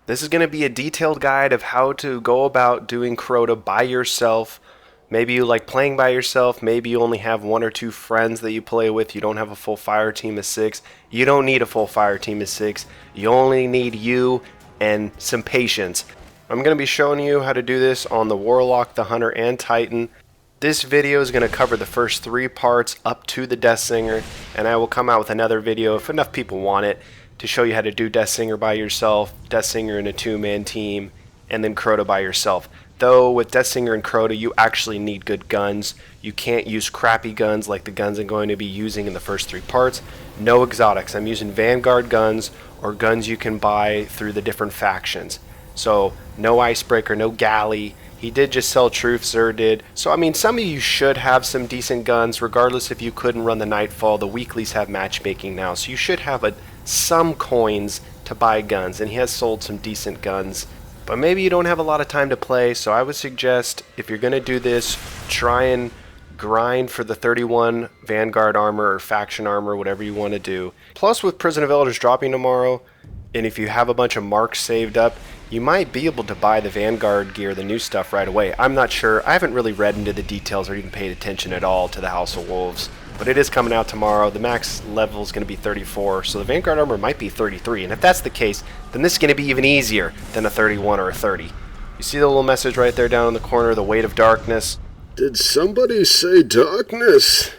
This is going to be a detailed guide of how to go about doing Crota by yourself. Maybe you like playing by yourself, maybe you only have 1 or 2 friends that you play with, you don't have a full fire team of 6. You don't need a full fire team of 6, you only need you and some patience. I'm going to be showing you how to do this on the Warlock, the Hunter, and Titan. This video is going to cover the first 3 parts up to the Deathsinger, and I will come out with another video if enough people want it to show you how to do Deathsinger by yourself, Deathsinger in a 2-man team, and then Crota by yourself. Though with Deathsinger and Crota you actually need good guns. You can't use crappy guns like the guns I'm going to be using in the first 3 parts. No exotics. I'm using vanguard guns or guns you can buy through the different factions. So no icebreaker, no galley. He did just sell truth, Xur did. So I mean, some of you should have some decent guns regardless if you couldn't run the Nightfall. The weeklies have matchmaking now, so you should have some coins to buy guns, and he has sold some decent guns. But maybe you don't have a lot of time to play, so I would suggest if you're going to do this, try and grind for the 31 Vanguard armor or faction armor, whatever you want to do. Plus with Prison of Elders dropping tomorrow, and if you have a bunch of marks saved up, you might be able to buy the Vanguard gear, the new stuff, right away. I'm not sure. I haven't really read into the details or even paid attention at all to the House of Wolves. But it is coming out tomorrow. The max level is going to be 34, so the Vanguard armor might be 33. And if that's the case, then this is going to be even easier than a 31 or a 30. You see the little message right there down in the corner, the weight of darkness? Did somebody say darkness?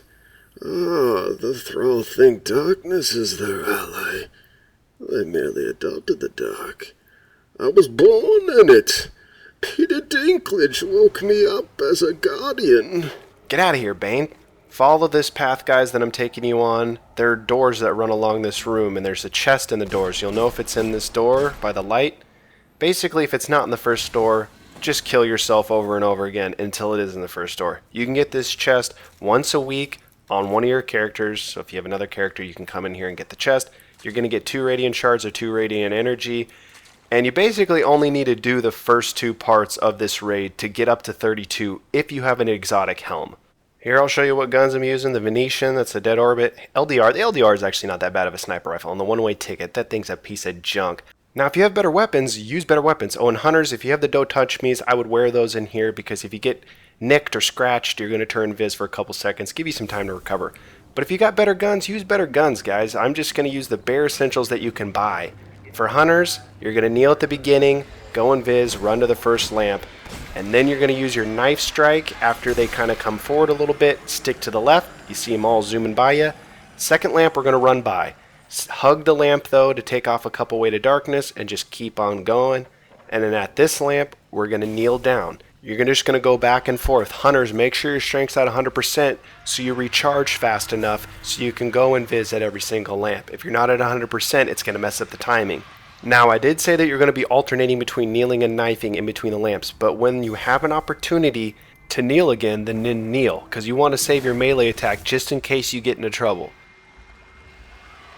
Ah, the Thrall think darkness is their ally. They merely adopted the dark. I was born in it. Peter Dinklage woke me up as a guardian. Get out of here, Bane. Follow this path, guys, that I'm taking you on. There are doors that run along this room, and there's a chest in the doors. You'll know if it's in this door by the light. Basically, if it's not in the first door, just kill yourself over and over again until it is in the first door. You can get this chest once a week on one of your characters. So if you have another character, you can come in here and get the chest. You're going to get 2 radiant shards or 2 radiant energy. And you basically only need to do the first 2 parts of this raid to get up to 32 if you have an exotic helm. Here I'll show you what guns I'm using. The Venetian, that's a dead orbit. LDR, the LDR is actually not that bad of a sniper rifle. And the one-way ticket, that thing's a piece of junk. Now if you have better weapons, use better weapons. Oh, and hunters, if you have the Don't Touch Me's, I would wear those in here because if you get nicked or scratched, you're going to turn Viz for a couple seconds. Give you some time to recover. But if you got better guns, use better guns, guys. I'm just going to use the bare essentials that you can buy. For hunters, you're going to kneel at the beginning, go in Viz, run to the first lamp, and then you're going to use your knife strike after they kind of come forward a little bit. Stick to the left. You see them all zooming by you. Second lamp, we're going to run by. Hug the lamp, though, to take off a couple weight of darkness and just keep on going. And then at this lamp, we're going to kneel down. You're just going to go back and forth. Hunters, make sure your strength's at 100% so you recharge fast enough so you can go and Viz at every single lamp. If you're not at 100%, it's going to mess up the timing. Now, I did say that you're going to be alternating between kneeling and knifing in between the lamps, but when you have an opportunity to kneel again, then kneel, because you want to save your melee attack just in case you get into trouble.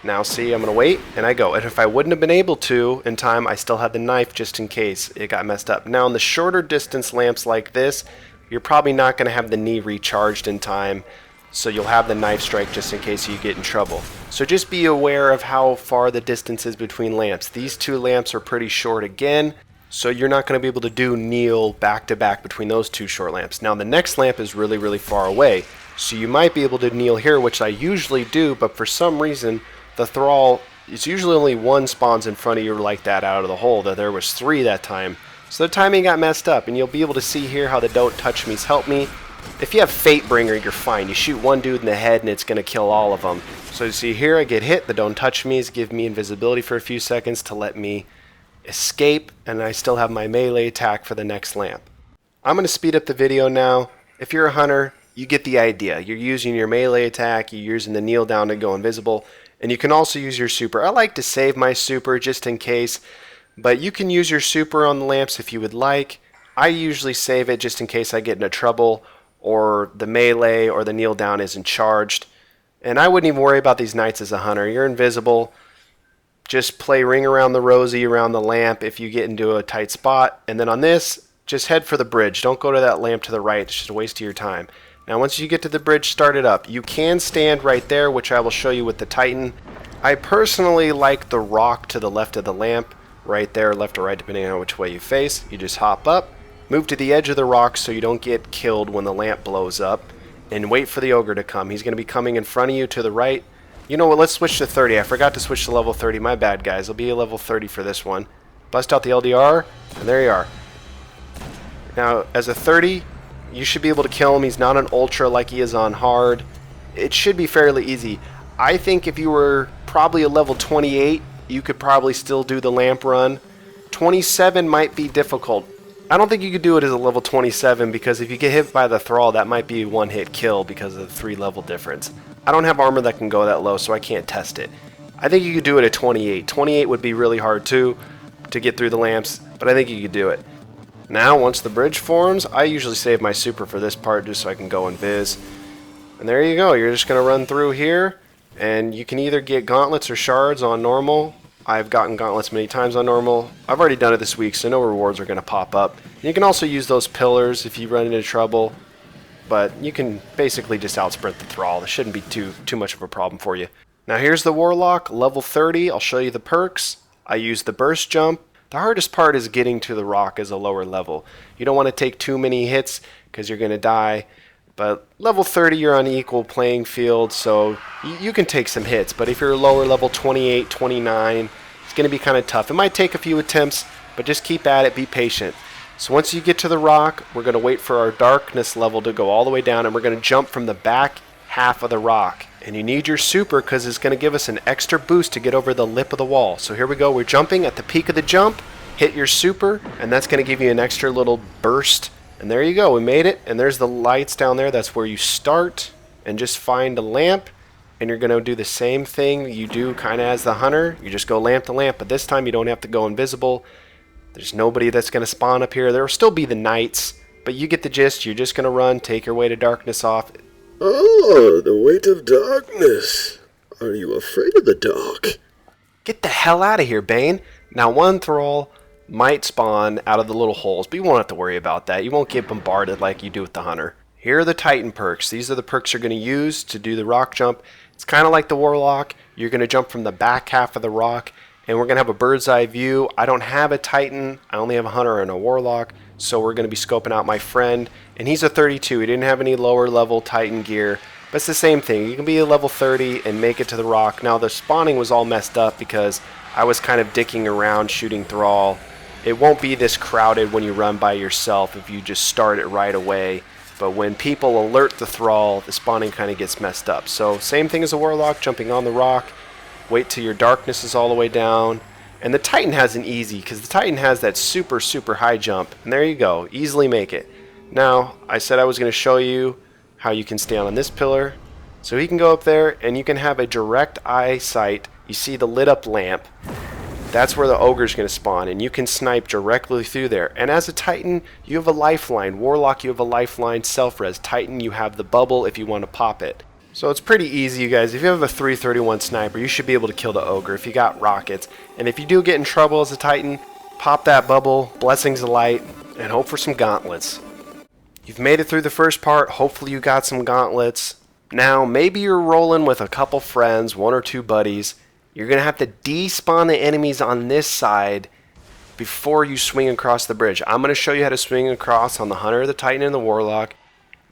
Now see, I'm going to wait, and I go. And if I wouldn't have been able to in time, I still had the knife just in case it got messed up. Now, in the shorter distance lamps like this, you're probably not going to have the knee recharged in time, so you'll have the knife strike just in case you get in trouble. So just be aware of how far the distance is between lamps. These 2 lamps are pretty short again, so you're not going to be able to do kneel back to back between those 2 short lamps. Now the next lamp is really, really far away, so you might be able to kneel here, which I usually do, but for some reason, the Thrall, it's usually only 1 spawns in front of you like that out of the hole. There was 3 that time. So the timing got messed up, and you'll be able to see here how the Don't Touch Me's help me. If you have Fatebringer, you're fine. You shoot 1 dude in the head, and it's going to kill all of them. So you see here, I get hit. The Don't Touch Me's give me invisibility for a few seconds to let me escape, and I still have my melee attack for the next lamp. I'm going to speed up the video now. If you're a hunter, you get the idea. You're using your melee attack, you're using the kneel down to go invisible, and you can also use your super. I like to save my super just in case, but you can use your super on the lamps if you would like. I usually save it just in case I get into trouble or the melee or the kneel down isn't charged. And I wouldn't even worry about these knights as a hunter. You're invisible. Just play Ring Around the Rosie around the lamp if you get into a tight spot. And then on this, just head for the bridge. Don't go to that lamp to the right. It's just a waste of your time. Now once you get to the bridge, start it up. You can stand right there, which I will show you with the Titan. I personally like the rock to the left of the lamp, right there, left or right, depending on which way you face. You just hop up, move to the edge of the rock so you don't get killed when the lamp blows up, and wait for the ogre to come. He's going to be coming in front of you to the right. You know what, let's switch to 30. I forgot to switch to level 30. My bad, guys. It'll be a level 30 for this one. Bust out the LDR, and there you are. Now, as a 30, you should be able to kill him. He's not an ultra like he is on hard. It should be fairly easy. I think if you were probably a level 28, you could probably still do the lamp run. 27 might be difficult. I don't think you could do it as a level 27 because if you get hit by the thrall, that might be a one-hit kill because of the 3 level difference. I don't have armor that can go that low, so I can't test it. I think you could do it at 28. 28 would be really hard too to get through the lamps, but I think you could do it. Now, once the bridge forms, I usually save my super for this part just so I can go and viz. And there you go. You're just going to run through here, and you can either get gauntlets or shards on normal. I've gotten gauntlets many times on normal. I've already done it this week, so no rewards are going to pop up. And you can also use those pillars if you run into trouble, but you can basically just outsprint the thrall. It shouldn't be too much of a problem for you. Now here's the Warlock, level 30. I'll show you the perks. I use the burst jump. The hardest part is getting to the rock as a lower level. You don't want to take too many hits because you're going to die. But level 30, you're on an equal playing field, so you can take some hits. But if you're lower level 28, 29, it's going to be kind of tough. It might take a few attempts, but just keep at it, be patient. So once you get to the rock, we're going to wait for our darkness level to go all the way down, and we're going to jump from the back half of the rock. And you need your super because it's going to give us an extra boost to get over the lip of the wall. So here we go. We're jumping at the peak of the jump. Hit your super, and that's going to give you an extra little burst. And there you go. We made it. And there's the lights down there. That's where you start. And just find a lamp. And you're going to do the same thing you do kind of as the hunter. You just go lamp to lamp. But this time you don't have to go invisible. There's nobody that's going to spawn up here. There will still be the knights. But you get the gist. You're just going to run. Take your way to darkness off. Oh, the weight of darkness. Are you afraid of the dark? Get the hell out of here, Bane. Now, one thrall might spawn out of the little holes, but you won't have to worry about that. You won't get bombarded like you do with the hunter. Here are the Titan perks. These are the perks you're going to use to do the rock jump. It's kind of like the Warlock. You're going to jump from the back half of the rock, and we're going to have a bird's eye view. I don't have a Titan. I only have a hunter and a Warlock, so we're going to be scoping out my friend. And he's a 32. He didn't have any lower level Titan gear, but it's the same thing. You can be a level 30 and make it to the rock. Now, the spawning was all messed up because I was kind of dicking around shooting thrall. It won't be this crowded when you run by yourself if you just start it right away. But when people alert the thrall, the spawning kind of gets messed up. So same thing as a Warlock, jumping on the rock. Wait till your darkness is all the way down. And the Titan has an easy, because the Titan has that super, super high jump. And there you go. Easily make it. Now, I said I was going to show you how you can stand on this pillar. So he can go up there, and you can have a direct eyesight. You see the lit up lamp. That's where the ogre's going to spawn, and you can snipe directly through there. And as a Titan, you have a lifeline. Warlock, you have a lifeline. Self-res. Titan, you have the bubble if you want to pop it. So it's pretty easy, you guys. If you have a 331 sniper, you should be able to kill the ogre if you got rockets. And if you do get in trouble as a Titan, pop that bubble, blessings of light, and hope for some gauntlets. You've made it through the first part. Hopefully you got some gauntlets. Now, maybe you're rolling with a couple friends, 1 or 2 buddies. You're going to have to despawn the enemies on this side before you swing across the bridge. I'm going to show you how to swing across on the Hunter, the Titan, and the Warlock.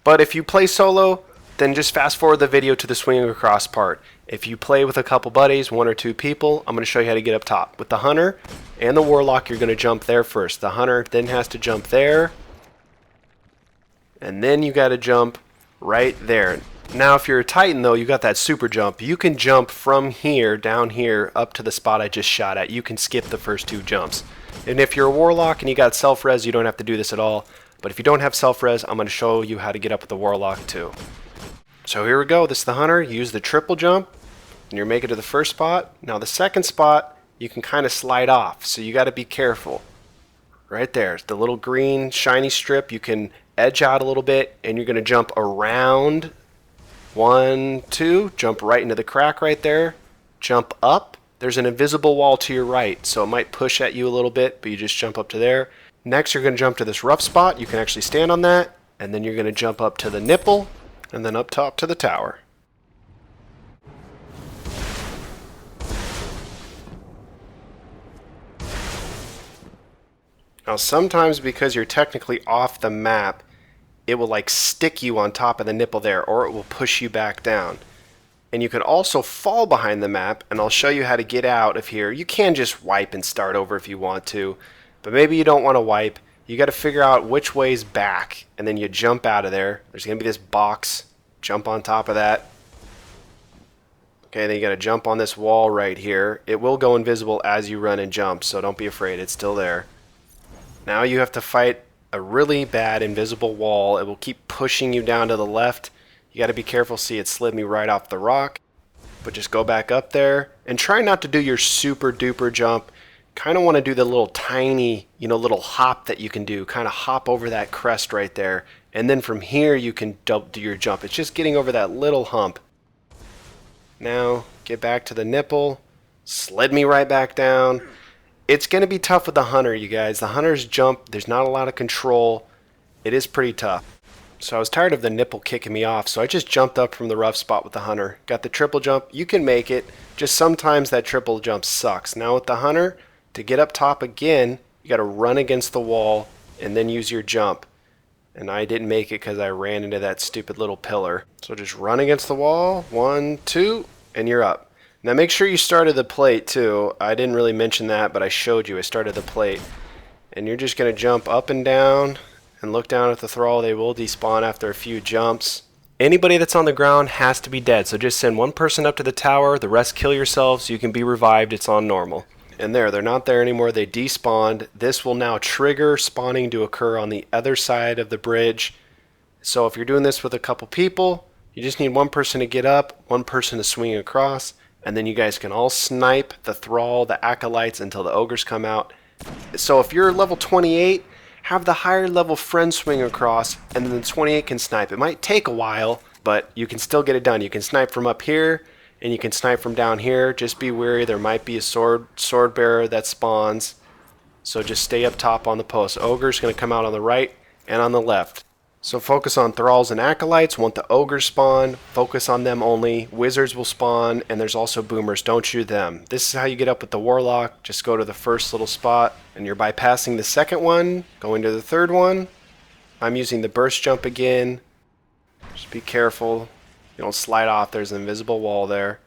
But if you play solo, then just fast forward the video to the swinging across part. If you play with a couple buddies, 1 or 2 people, I'm going to show you how to get up top. With the Hunter and the Warlock, you're going to jump there first. The Hunter then has to jump there. And then you got to jump right there. Now, if you're a Titan, though, you got that super jump. You can jump from here, down here, up to the spot I just shot at. You can skip the first 2 jumps. And if you're a Warlock and you got self-res, you don't have to do this at all. But if you don't have self-res, I'm going to show you how to get up with the Warlock, too. So here we go. This is the Hunter. Use the triple jump, and you're making it to the first spot. Now, the second spot, you can kind of slide off, so you got to be careful. Right there, the little green shiny strip. You can edge out a little bit, and you're going to jump around. 1, 2, jump right into the crack right there. Jump up. There's an invisible wall to your right, so it might push at you a little bit, but you just jump up to there. Next, you're going to jump to this rough spot. You can actually stand on that, and then you're going to jump up to the nipple, and then up top to the tower. Now sometimes because you're technically off the map, it will like stick you on top of the nipple there, or it will push you back down. And you can also fall behind the map, and I'll show you how to get out of here. You can just wipe and start over if you want to, but maybe you don't want to wipe. You got to figure out which way's back, and then you jump out of there. There's going to be this box. Jump on top of that. Okay, then you got to jump on this wall right here. It will go invisible as you run and jump, so don't be afraid. It's still there. Now you have to fight a really bad invisible wall. It will keep pushing you down to the left. You got to be careful. See, it slid me right off the rock. But just go back up there and try not to do your super duper jump. Kind of want to do the little tiny, little hop that you can do. Kind of hop over that crest right there. And then from here you can do your jump. It's just getting over that little hump. Now get back to the nipple. Slid me right back down. It's going to be tough with the hunter, you guys. The hunter's jump, there's not a lot of control. It is pretty tough. So I was tired of the nipple kicking me off, so I just jumped up from the rough spot with the hunter. Got the triple jump. You can make it. Just sometimes that triple jump sucks. Now with the hunter, to get up top again, you got to run against the wall and then use your jump. And I didn't make it because I ran into that stupid little pillar. So just run against the wall. 1, 2, and you're up. Now make sure you started the plate too. I didn't really mention that, but I showed you. I started the plate. And you're just going to jump up and down and look down at the thrall. They will despawn after a few jumps. Anybody that's on the ground has to be dead, so just send one person up to the tower, the rest kill yourselves, you can be revived, it's on normal. And they're not there anymore, they despawned. This will now trigger spawning to occur on the other side of the bridge. So if you're doing this with a couple people, you just need one person to get up, one person to swing across, and then you guys can all snipe the thrall, the acolytes, until the ogres come out. So if you're level 28, have the higher level friend swing across, and then the 28 can snipe. It might take a while, but you can still get it done. You can snipe from up here, and you can snipe from down here. Just be wary, there might be a sword bearer that spawns. So just stay up top on the post. Ogre's going to come out on the right and on the left. So focus on thralls and acolytes. Want the ogres spawn, focus on them only. Wizards will spawn, and there's also boomers. Don't shoot them. This is how you get up with the warlock. Just go to the first little spot, and you're bypassing the second one, going to the third one. I'm using the burst jump again. Just be careful. You don't slide off. There's an invisible wall there.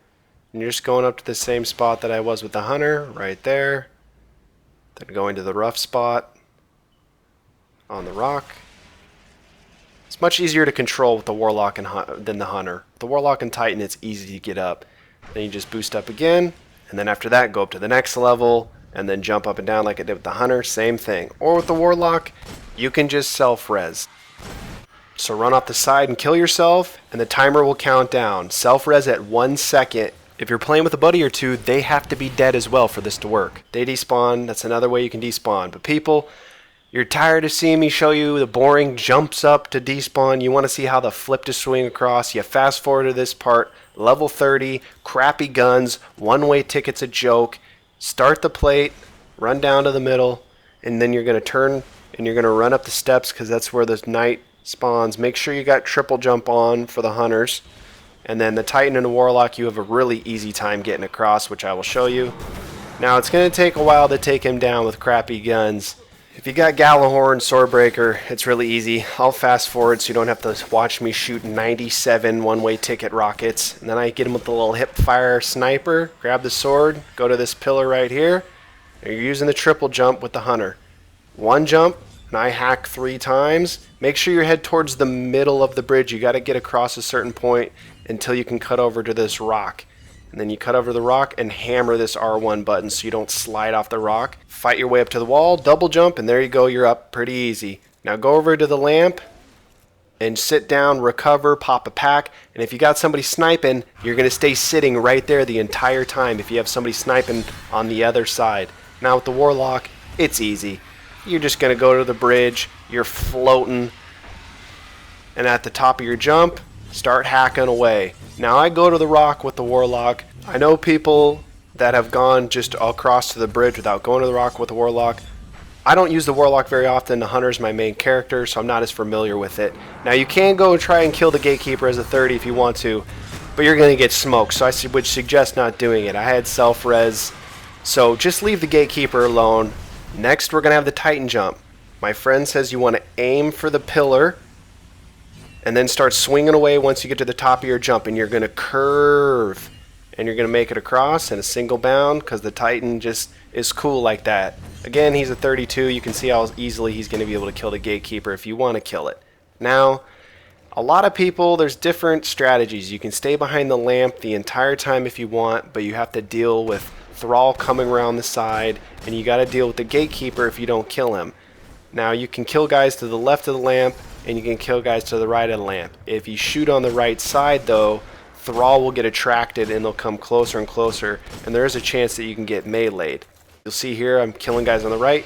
And you're just going up to the same spot that I was with the hunter, right there. Then going to the rough spot on the rock. It's much easier to control with the Warlock than the Hunter. The Warlock and Titan, it's easy to get up. Then you just boost up again, and then after that, go up to the next level, and then jump up and down like I did with the Hunter, same thing. Or with the Warlock, you can just self-res. So run off the side and kill yourself, and the timer will count down. Self-res at 1 second. If you're playing with a buddy or two, they have to be dead as well for this to work. They despawn, that's another way you can despawn. But people, you're tired of seeing me show you the boring jumps up to despawn. You want to see how the flip to swing across. You fast forward to this part. Level 30, crappy guns, one-way ticket's a joke. Start the plate, run down to the middle, and then you're going to turn and you're going to run up the steps because that's where the knight spawns. Make sure you got triple jump on for the hunters. And then the Titan and the Warlock, you have a really easy time getting across, which I will show you. Now, it's going to take a while to take him down with crappy guns. If you got Gjallahorn, Swordbreaker, it's really easy. I'll fast forward so you don't have to watch me shoot 97 one-way ticket rockets. And then I get him with the little hip fire sniper, grab the sword, go to this pillar right here. And you're using the triple jump with the hunter. One jump, and I hack 3 times. Make sure you head towards the middle of the bridge. You got to get across a certain point until you can cut over to this rock. And then you cut over the rock and hammer this R1 button so you don't slide off the rock. Fight your way up to the wall, double jump, and there you go, you're up pretty easy. Now go over to the lamp and sit down, recover, pop a pack, and if you got somebody sniping, you're going to stay sitting right there the entire time if you have somebody sniping on the other side. Now with the Warlock, it's easy. You're just going to go to the bridge, you're floating, and at the top of your jump, start hacking away. Now I go to the rock with the Warlock. I know people that have gone just across to the bridge without going to the rock with the Warlock. I don't use the Warlock very often. The Hunter's my main character, so I'm not as familiar with it. Now you can go and try and kill the Gatekeeper as a 30 if you want to, but you're going to get smoked, so I would suggest not doing it. I had self-res, so just leave the Gatekeeper alone. Next, we're going to have the Titan jump. My friend says you want to aim for the pillar and then start swinging away once you get to the top of your jump, and you're going to curve and you're going to make it across in a single bound because the Titan just is cool like that. Again, he's a 32. You can see how easily he's going to be able to kill the Gatekeeper if you want to kill it. Now, a lot of people, there's different strategies. You can stay behind the lamp the entire time if you want, but you have to deal with Thrall coming around the side, and you got to deal with the Gatekeeper if you don't kill him. Now, you can kill guys to the left of the lamp, and you can kill guys to the right of the lamp. If you shoot on the right side, though, Thrall will get attracted, and they'll come closer and closer, and there is a chance that you can get meleeed. You'll see here I'm killing guys on the right,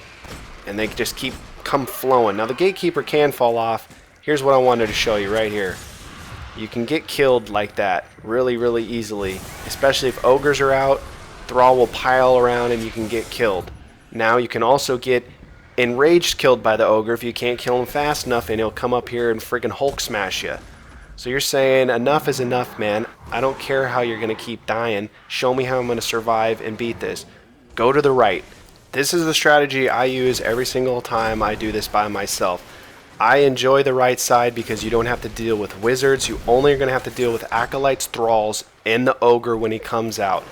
and they just come flowing. Now, the Gatekeeper can fall off. Here's what I wanted to show you right here. You can get killed like that really, really easily, especially if Ogres are out. Thrall will pile around and you can get killed. Now you can also get enraged killed by the Ogre if you can't kill him fast enough, and he'll come up here and friggin' Hulk smash you. So you're saying enough is enough, man. I don't care how you're going to keep dying. Show me how I'm going to survive and beat this. Go to the right. This is the strategy I use every single time I do this by myself. I enjoy the right side because you don't have to deal with wizards. You only are going to have to deal with acolytes, thralls, and the ogre when he comes out.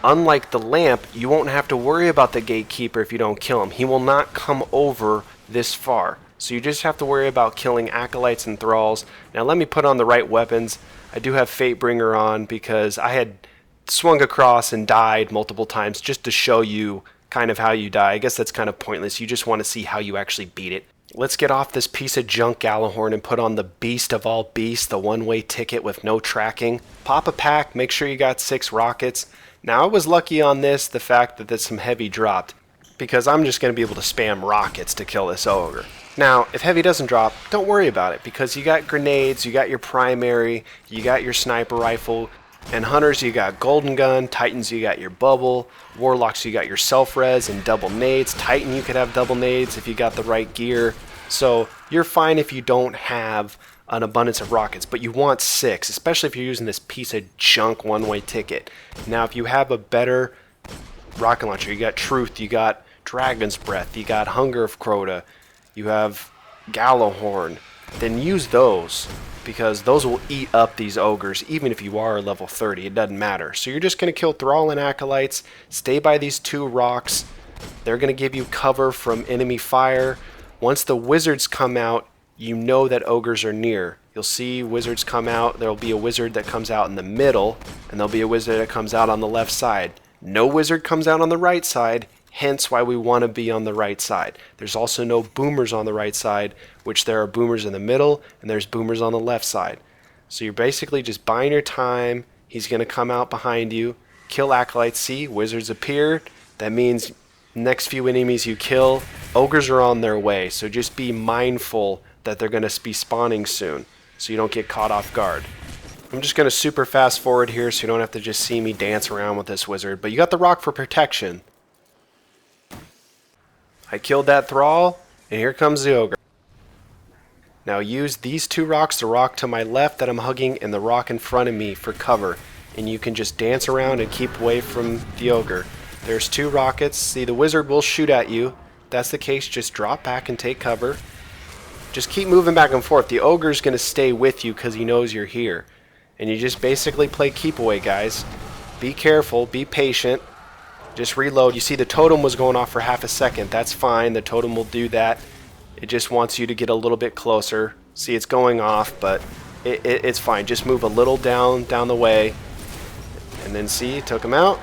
Unlike the lamp, you won't have to worry about the Gatekeeper if you don't kill him. He will not come over this far. So you just have to worry about killing acolytes and thralls. Now let me put on the right weapons. I do have Fatebringer on because I had swung across and died multiple times just to show you kind of how you die. I guess that's kind of pointless. You just want to see how you actually beat it. Let's get off this piece of junk Gjallahorn and put on the beast of all beasts, the one-way ticket with no tracking. Pop a pack, make sure you got 6 rockets. Now I was lucky on this, the fact that there's some heavy dropped, because I'm just going to be able to spam rockets to kill this ogre. Now, if heavy doesn't drop, don't worry about it, because you got grenades, you got your primary, you got your sniper rifle, and hunters you got golden gun, titans you got your bubble, warlocks you got your self-res and double nades, titan you could have double nades if you got the right gear. So you're fine if you don't have an abundance of rockets, but you want 6, especially if you're using this piece of junk one-way ticket. Now if you have a better rocket launcher, you got Truth, you got Dragon's Breath, you got Hunger of Crota, you have Gjallahorn, then use those, because those will eat up these ogres even if you are level 30. It doesn't matter. So you're just going to kill Thrall and acolytes, stay by these 2 rocks. They're going to give you cover from enemy fire. Once the wizards come out, you know that ogres are near. You'll see wizards come out. There'll be a wizard that comes out in the middle, and there'll be a wizard that comes out on the left side. No wizard comes out on the right side, hence why we want to be on the right side. There's also no boomers on the right side, which there are boomers in the middle, and there's boomers on the left side. So you're basically just buying your time. He's going to come out behind you, kill acolytes. See, wizards appear. That means next few enemies you kill, ogres are on their way. So just be mindful that they're going to be spawning soon, so you don't get caught off guard. I'm just going to super fast forward here so you don't have to just see me dance around with this wizard, but you got the rock for protection. I killed that thrall, and here comes the ogre. Now use these 2 rocks, the rock to my left that I'm hugging and the rock in front of me for cover, and you can just dance around and keep away from the ogre. There's 2 rockets. See, the wizard will shoot at you. If that's the case, just drop back and take cover. Just keep moving back and forth. The ogre's going to stay with you because he knows you're here. And you just basically play keep away, guys. Be careful, be patient. Just reload. You see the totem was going off for half a second. That's fine. The totem will do that. It just wants you to get a little bit closer. See, it's going off, but it's fine. Just move a little down the way. And then see, took him out.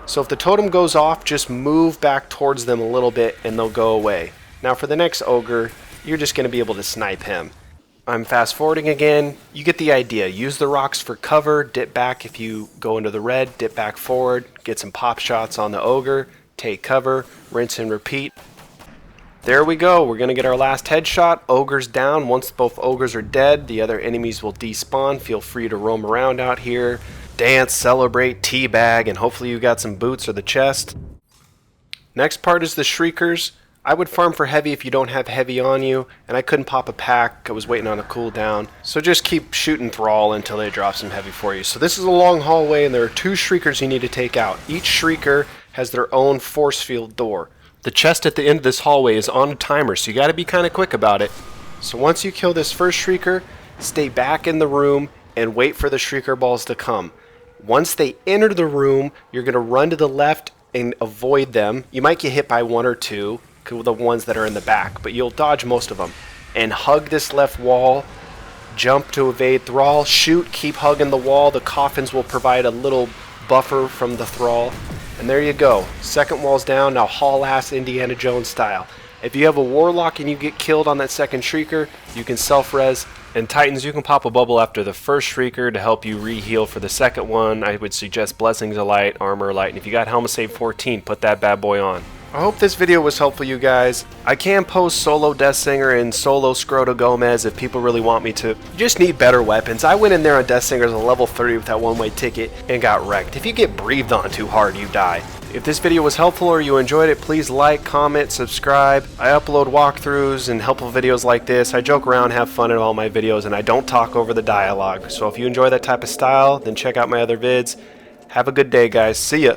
So if the totem goes off, just move back towards them a little bit and they'll go away. Now for the next ogre, you're just going to be able to snipe him. I'm fast forwarding again. You get the idea. Use the rocks for cover, dip back if you go into the red, dip back forward, get some pop shots on the ogre, take cover, rinse and repeat. There we go. We're going to get our last headshot. Ogre's down. Once both ogres are dead, the other enemies will despawn. Feel free to roam around out here. Dance, celebrate, teabag, and hopefully you got some boots or the chest. Next part is the Shriekers. I would farm for heavy if you don't have heavy on you, and I couldn't pop a pack. I was waiting on a cooldown. So just keep shooting Thrall until they drop some heavy for you. So this is a long hallway, and there are 2 Shriekers you need to take out. Each Shrieker has their own force field door. The chest at the end of this hallway is on a timer, so you got to be kind of quick about it. So once you kill this first Shrieker, stay back in the room and wait for the Shrieker balls to come. Once they enter the room, you're going to run to the left and avoid them. You might get hit by one or two, the ones that are in the back, but you'll dodge most of them. And hug this left wall, jump to evade Thrall, shoot, keep hugging the wall. The coffins will provide a little buffer from the Thrall. And there you go. Second wall's down, now haul ass Indiana Jones style. If you have a Warlock and you get killed on that second Shrieker, you can self-res. And Titans, you can pop a bubble after the first Shrieker to help you re-heal for the second one. I would suggest Blessings of Light, Armor of Light, and if you got Helmet Save 14, put that bad boy on. I hope this video was helpful, you guys. I can post solo Deathsinger and solo Scrota Gomez if people really want me to. You just need better weapons. I went in there on Deathsinger as a level 30 with that one-way ticket and got wrecked. If you get breathed on too hard, you die. If this video was helpful or you enjoyed it, please like, comment, subscribe. I upload walkthroughs and helpful videos like this. I joke around, have fun in all my videos, and I don't talk over the dialogue. So if you enjoy that type of style, then check out my other vids. Have a good day, guys. See ya.